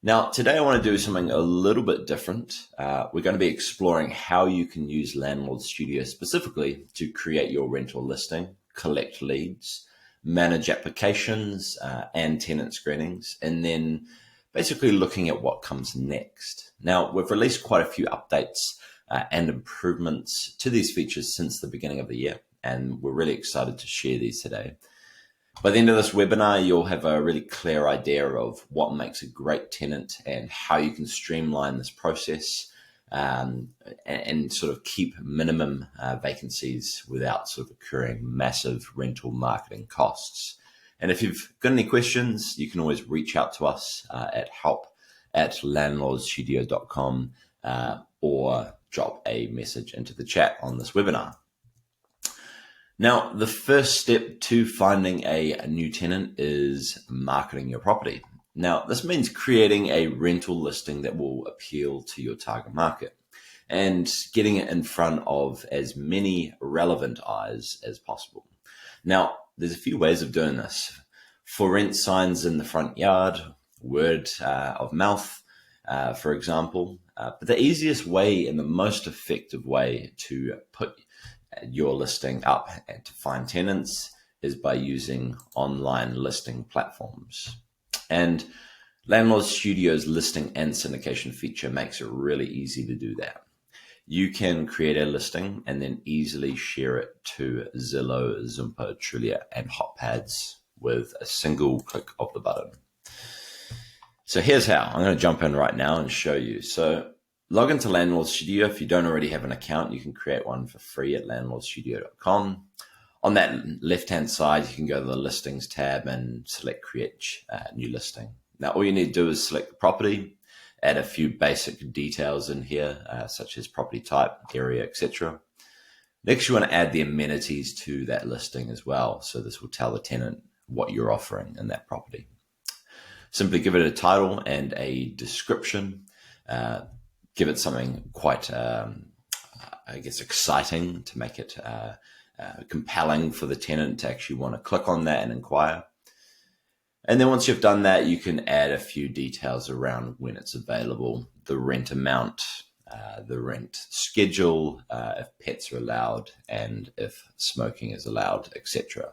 Now, today I want to do something a little bit different. We're going to be exploring how you can use Landlord Studio specifically to create your rental listing, collect leads, manage applications and tenant screenings, and then basically looking at what comes next. Now, we've released quite a few updates and improvements to these features since the beginning of the year, and we're really excited to share these today. By the end of this webinar, you'll have a really clear idea of what makes a great tenant and how you can streamline this process and sort of keep minimum vacancies without sort of incurring massive rental marketing costs. And if you've got any questions, you can always reach out to us at help@landlordstudio.com or drop a message into the chat on this webinar. Now, the first step to finding a new tenant is marketing your property. Now, this means creating a rental listing that will appeal to your target market and getting it in front of as many relevant eyes as possible. Now, there's a few ways of doing this. For rent signs in the front yard, word of mouth, for example. But the easiest way and the most effective way to put your listing up and to find tenants is by using online listing platforms. And Landlord Studio's listing and syndication feature makes it really easy to do that. You can create a listing and then easily share it to Zillow, Zumper, Trulia, and HotPads with a single click of the button. So here's how. I'm going to jump in right now and show you. So log into Landlord Studio. If you don't already have an account, you can create one for free at landlordstudio.com. On that left-hand side, you can go to the Listings tab and select Create New Listing. Now, all you need to do is select the property, add a few basic details in here, such as property type, area, etc. Next, you want to add the amenities to that listing as well. So this will tell the tenant what you're offering in that property. Simply give it a title and a description. Give it something quite, exciting to make it compelling for the tenant to actually want to click on that and inquire. And then once you've done that, you can add a few details around when it's available, the rent amount, the rent schedule, if pets are allowed, and if smoking is allowed, etc.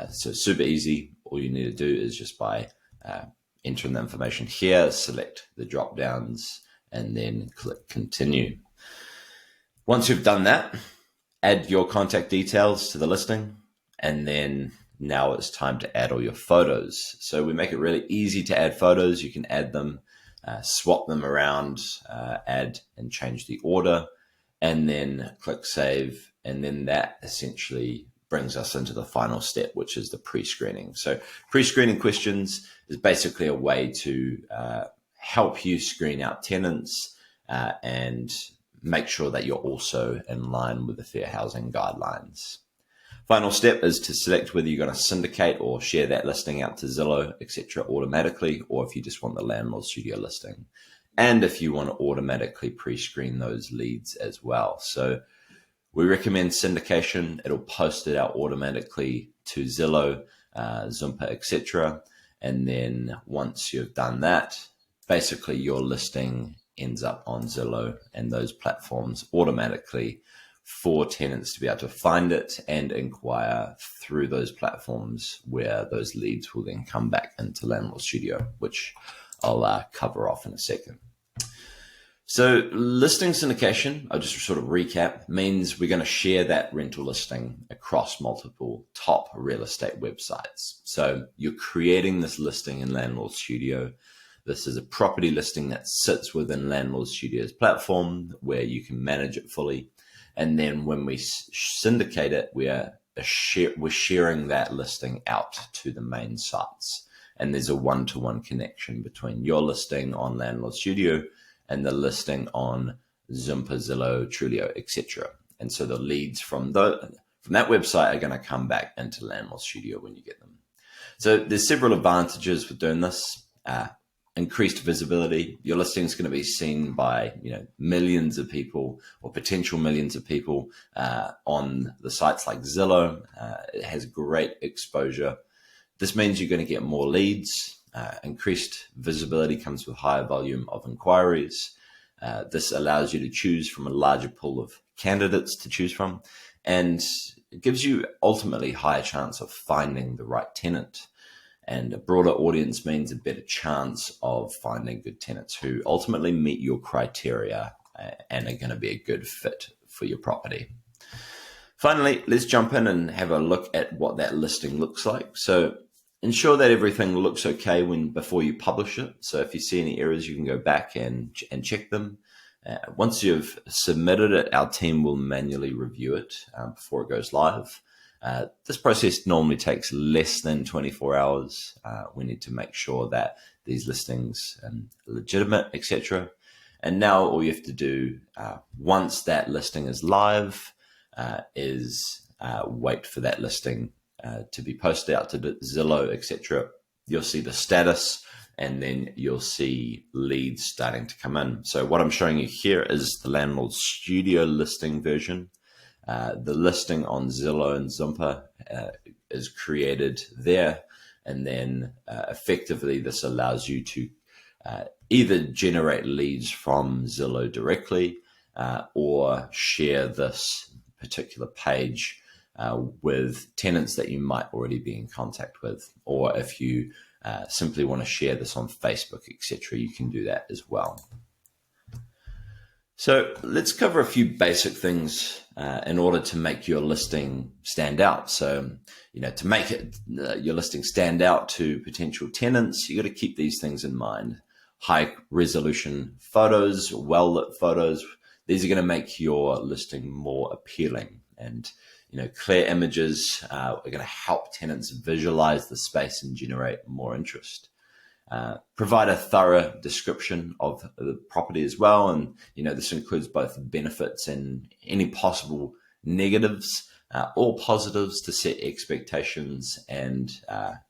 So super easy. All you need to do is just by entering the information here, select the drop downs, and then click continue. Once you've done that, add your contact details to the listing, and then now it's time to add all your photos. So we make it really easy to add photos. You can add them, swap them around, add and change the order, and then click save. And then that essentially brings us into the final step, which is the pre-screening. So pre-screening questions is basically a way to help you screen out tenants and make sure that you're also in line with the fair housing guidelines. Final step is to select whether you're going to syndicate or share that listing out to Zillow, etc. automatically, or if you just want the Landlord Studio listing. And if you want to automatically pre-screen those leads as well. So we recommend syndication. It'll post it out automatically to Zillow, Zumper, etc. And then once you've done that, basically your listing ends up on Zillow and those platforms automatically for tenants to be able to find it and inquire through those platforms, where those leads will then come back into Landlord Studio, which I'll cover off in a second. So listing syndication, I'll just sort of recap, means we're going to share that rental listing across multiple top real estate websites. So you're creating this listing in Landlord Studio. This is a property listing that sits within Landlord Studio's platform where you can manage it fully. And then when we syndicate it, we're sharing that listing out to the main sites. And there's a one-to-one connection between your listing on Landlord Studio and the listing on Zumper, Zillow, Trulia, etc. And so the leads from that website are going to come back into Landlord Studio when you get them. So there's several advantages with doing this. Increased visibility. Your listing is going to be seen by millions of people or potential millions of people on the sites like Zillow. It has great exposure. This means you're going to get more leads. Increased visibility comes with higher volume of inquiries. This allows you to choose from a larger pool of candidates to choose from, and it gives you ultimately higher chance of finding the right tenant. And a broader audience means a better chance of finding good tenants who ultimately meet your criteria and are going to be a good fit for your property. Finally, let's jump in and have a look at what that listing looks like. So ensure that everything looks okay before you publish it. So if you see any errors, you can go back and check them. Once you've submitted it, our team will manually review it before it goes live. This process normally takes less than 24 hours. We need to make sure that these listings are legitimate, etc. And now all you have to do once that listing is live is wait for that listing to be posted out to Zillow, etc. You'll see the status, and then you'll see leads starting to come in. So what I'm showing you here is the Landlord Studio listing version. The listing on Zillow and Zumper is created there, and then effectively this allows you to either generate leads from Zillow directly or share this particular page with tenants that you might already be in contact with, or if you simply want to share this on Facebook, etc., you can do that as well. So let's cover a few basic things in order to make your listing stand out. So, to make your listing stand out to potential tenants, you got to keep these things in mind. High resolution photos, well-lit photos, these are going to make your listing more appealing. And, clear images are going to help tenants visualize the space and generate more interest. Provide a thorough description of the property as well. And, this includes both benefits and any possible negatives or positives to set expectations and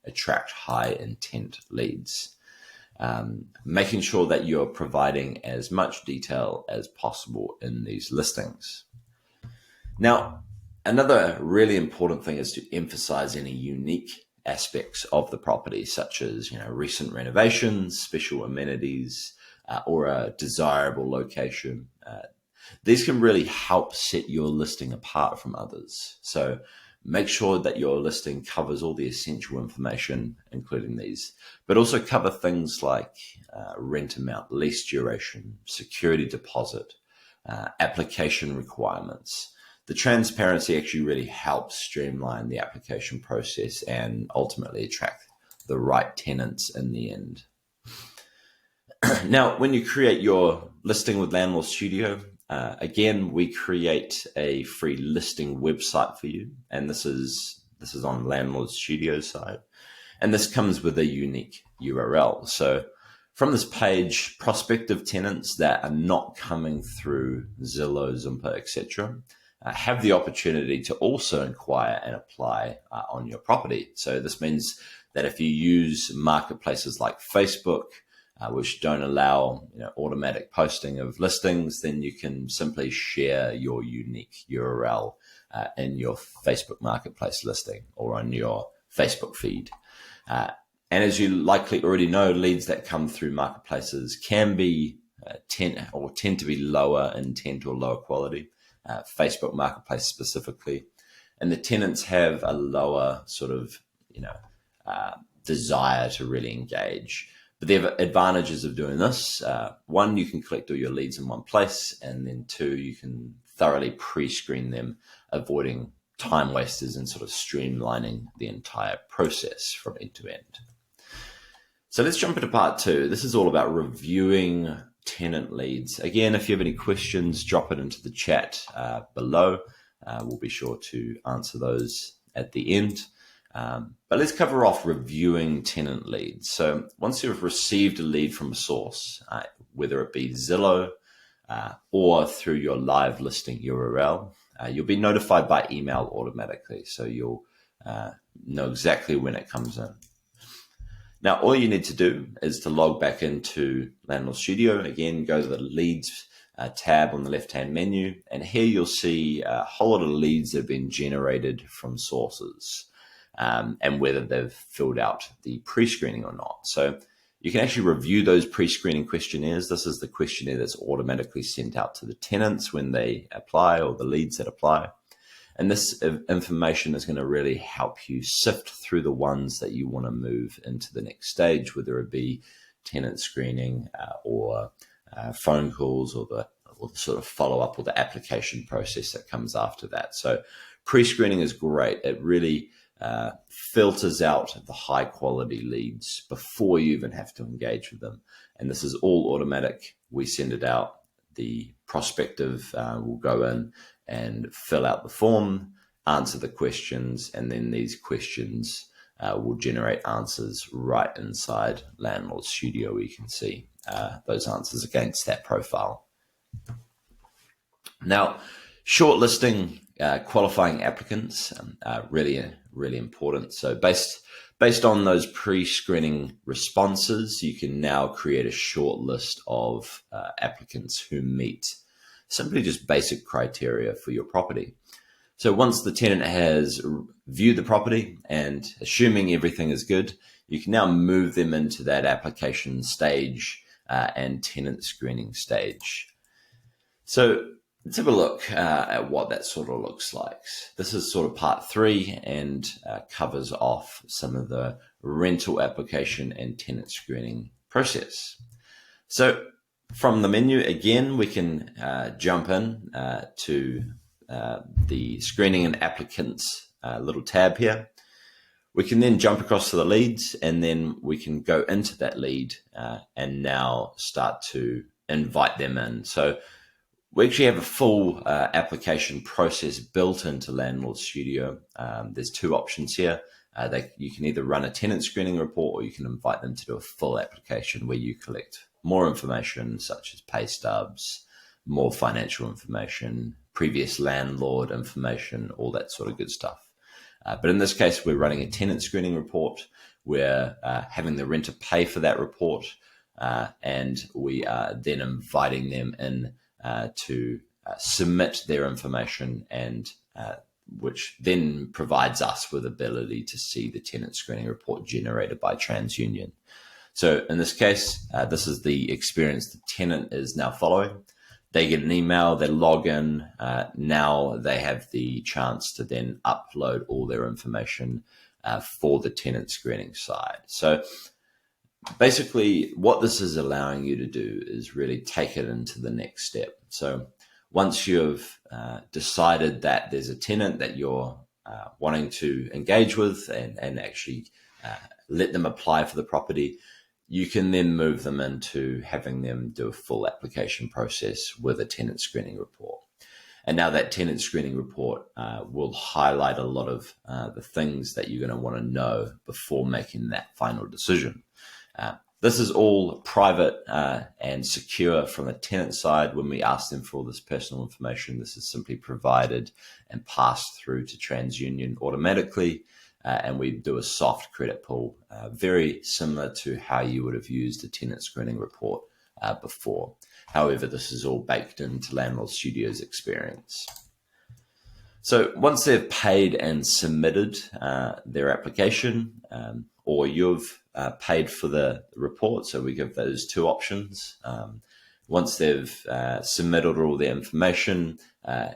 attract high intent leads. Making sure that you're providing as much detail as possible in these listings. Now, another really important thing is to emphasize any unique aspects of the property, such as recent renovations, special amenities, or a desirable location. These can really help set your listing apart from others. So make sure that your listing covers all the essential information, including these, but also cover things like rent amount, lease duration, security deposit, application requirements. The transparency actually really helps streamline the application process and ultimately attract the right tenants in the end. Now, when you create your listing with Landlord Studio, again, we create a free listing website for you. And this is on Landlord Studio side. And this comes with a unique URL. So from this page, prospective tenants that are not coming through Zillow, Zumper, etc., have the opportunity to also inquire and apply on your property. So this means that if you use marketplaces like Facebook, which don't allow automatic posting of listings, then you can simply share your unique URL in your Facebook marketplace listing or on your Facebook feed. And as you likely already know, leads that come through marketplaces can be tend to be lower intent or lower quality. Facebook marketplace specifically, and the tenants have a lower sort of desire to really engage. But there are advantages of doing this. One, you can collect all your leads in one place, and then two, you can thoroughly pre-screen them, avoiding time wasters and sort of streamlining the entire process from end to end. So let's jump into part two. This is all about reviewing tenant leads. Again, if you have any questions, drop it into the chat below. We'll be sure to answer those at the end. But let's cover off reviewing tenant leads. So once you've received a lead from a source, whether it be Zillow or through your live listing URL, you'll be notified by email automatically. So you'll know exactly when it comes in. Now, all you need to do is to log back into Landlord Studio. Again, go to the Leads tab on the left-hand menu. And here you'll see a whole lot of leads that have been generated from sources. and whether they've filled out the pre-screening or not. So you can actually review those pre-screening questionnaires. This is the questionnaire that's automatically sent out to the tenants when they apply, or the leads that apply. And this information is going to really help you sift through the ones that you want to move into the next stage, whether it be tenant screening or phone calls, or the sort of follow-up, or the application process that comes after that. So pre-screening is great. It really filters out the high quality leads before you even have to engage with them. And this is all automatic. We send it out. The prospective will go in and fill out the form, answer the questions, and then these questions will generate answers right inside Landlord Studio, where you can see those answers against that profile. Now, shortlisting qualifying applicants really important. So based on those pre-screening responses, you can now create a short list of applicants who meet simply just basic criteria for your property. So once the tenant has viewed the property, and assuming everything is good, you can now move them into that application stage and tenant screening stage. So let's have a look at what that sort of looks like. This is sort of part 3, and covers off some of the rental application and tenant screening process. So from the menu, again, we can jump in to the screening and applicants little tab here. We can then jump across to the leads, and then we can go into that lead and now start to invite them in. So we actually have a full application process built into Landlord Studio. There's 2 options here. You can either run a tenant screening report, or you can invite them to do a full application where you collect more information, such as pay stubs, more financial information, previous landlord information, all that sort of good stuff. But in this case, we're running a tenant screening report. We're having the renter pay for that report, and we are then inviting them in to submit their information, and which then provides us with ability to see the tenant screening report generated by TransUnion. So in this case, this is the experience the tenant is now following. They get an email, they log in. Now they have the chance to then upload all their information for the tenant screening side. So basically what this is allowing you to do is really take it into the next step. So once you've decided that there's a tenant that you're wanting to engage with, and actually let them apply for the property, you can then move them into having them do a full application process with a tenant screening report. And now that tenant screening report will highlight a lot of the things that you're going to want to know before making that final decision. This is all private and secure from the tenant side. When we ask them for all this personal information, this is simply provided and passed through to TransUnion automatically. And we do a soft credit pull, very similar to how you would have used a tenant screening report before. However, this is all baked into Landlord Studio's experience. So once they've paid and submitted their application, or you've paid for the report, so we give those 2 options. Once they've submitted all their information,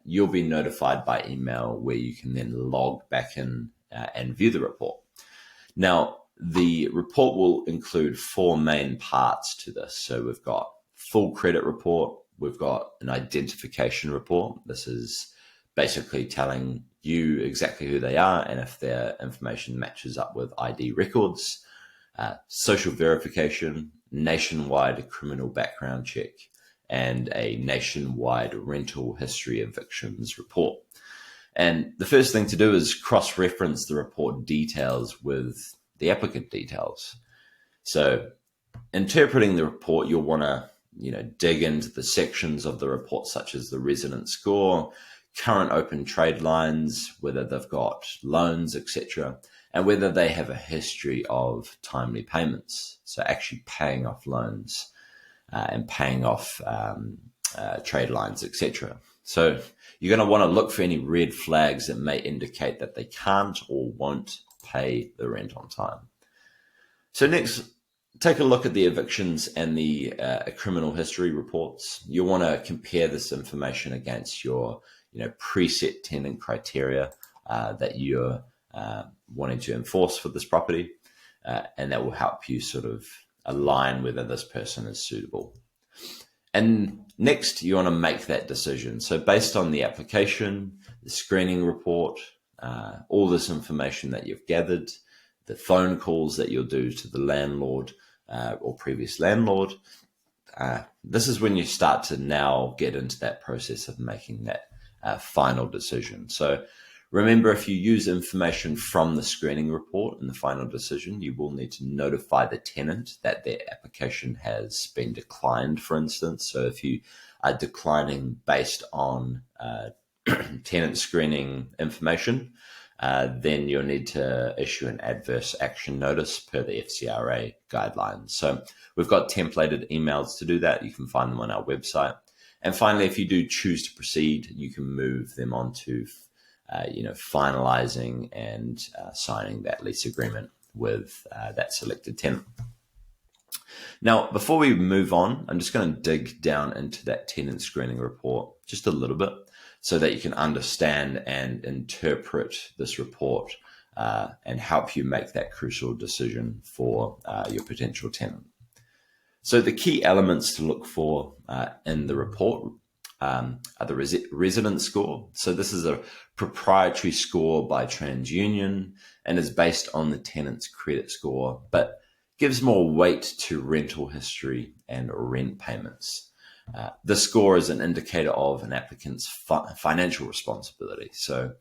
you'll be notified by email, where you can then log back in and view the report. Now, the report will include 4 main parts to this. So we've got full credit report, we've got an identification report. This is basically telling you exactly who they are and if their information matches up with ID records, social verification, nationwide criminal background check, and a nationwide rental history evictions report. And the first thing to do is cross-reference the report details with the applicant details. So interpreting the report, you'll want to dig into the sections of the report, such as the resident score, current open trade lines, whether they've got loans, etc., and whether they have a history of timely payments. So actually paying off loans and paying off trade lines, etc. So you're going to want to look for any red flags that may indicate that they can't or won't pay the rent on time. So next, take a look at the evictions and the criminal history reports. You'll want to compare this information against your preset tenant criteria that you're wanting to enforce for this property, and that will help you sort of align whether this person is suitable. And next, you want to make that decision. So based on the application, the screening report, all this information that you've gathered, the phone calls that you'll do to the landlord or previous landlord, this is when you start to now get into that process of making that final decision. So remember, if you use information from the screening report in the final decision, you will need to notify the tenant that their application has been declined, for instance. So if you are declining based on tenant screening information, then you'll need to issue an adverse action notice per the FCRA guidelines. So we've got templated emails to do that. You can find them on our website. And finally, if you do choose to proceed, you can move them on to finalizing and signing that lease agreement with that selected tenant. Now, before we move on, I'm just going to dig down into that tenant screening report just a little bit so that you can understand and interpret this report and help you make that crucial decision for your potential tenant. So the key elements to look for in the report are the resident score. So this is a proprietary score by TransUnion and is based on the tenant's credit score, but gives more weight to rental history and rent payments. This score is an indicator of an applicant's financial responsibility. So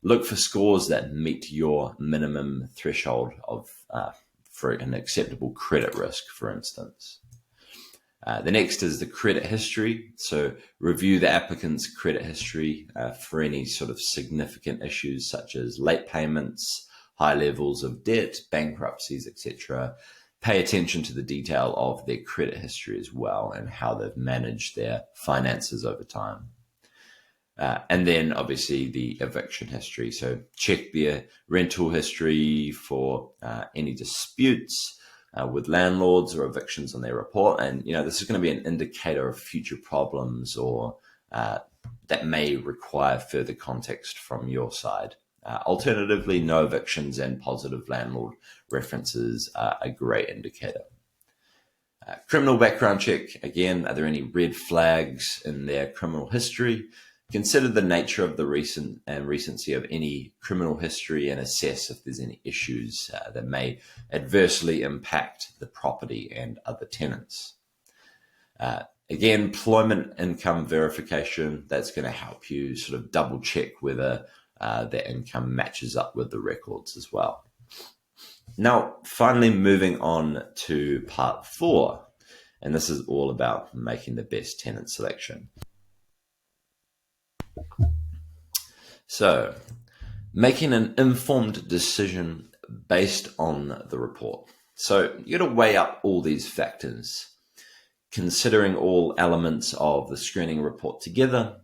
look for scores that meet your minimum threshold of for an acceptable credit risk, for instance. The next is the credit history. So review the applicant's credit history for any sort of significant issues such as late payments, high levels of debt, bankruptcies, etc. Pay attention to the detail of their credit history as well and how they've managed their finances over time. And then obviously the eviction history. So check their rental history for any disputes with landlords or evictions on their report. And, this is going to be an indicator of future problems or that may require further context from your side. Alternatively, no evictions and positive landlord references are a great indicator. Criminal background check. Again, are there any red flags in their criminal history? Consider the nature of the recency of any criminal history and assess if there's any issues that may adversely impact the property and other tenants. Again, employment income verification. That's going to help you sort of double check whether their income matches up with the records as well. Now, finally, moving on to part 4, and this is all about making the best tenant selection. So, making an informed decision based on the report. So, you got to weigh up all these factors, considering all elements of the screening report together.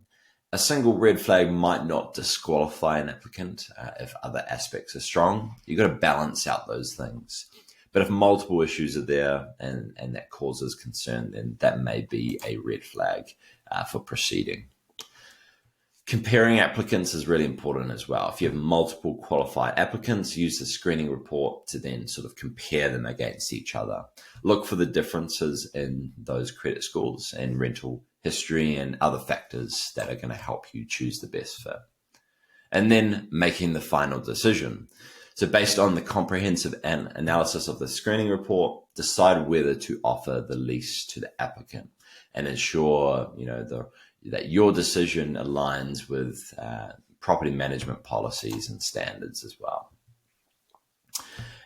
A single red flag might not disqualify an applicant if other aspects are strong. You've got to balance out those things. But if multiple issues are there and that causes concern, then that may be a red flag for proceeding. Comparing applicants is really important as well. If you have multiple qualified applicants, use the screening report to then sort of compare them against each other. Look for the differences in those credit scores and rental history and other factors that are going to help you choose the best fit. And then making the final decision. So based on the comprehensive analysis of the screening report, decide whether to offer the lease to the applicant and ensure, that your decision aligns with property management policies and standards as well.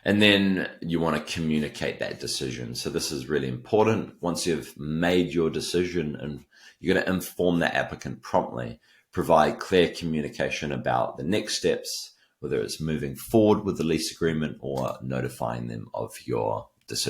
And then you want to communicate that decision. So this is really important. Once you've made your decision, and you're going to inform the applicant promptly, provide clear communication about the next steps, whether it's moving forward with the lease agreement or notifying them of your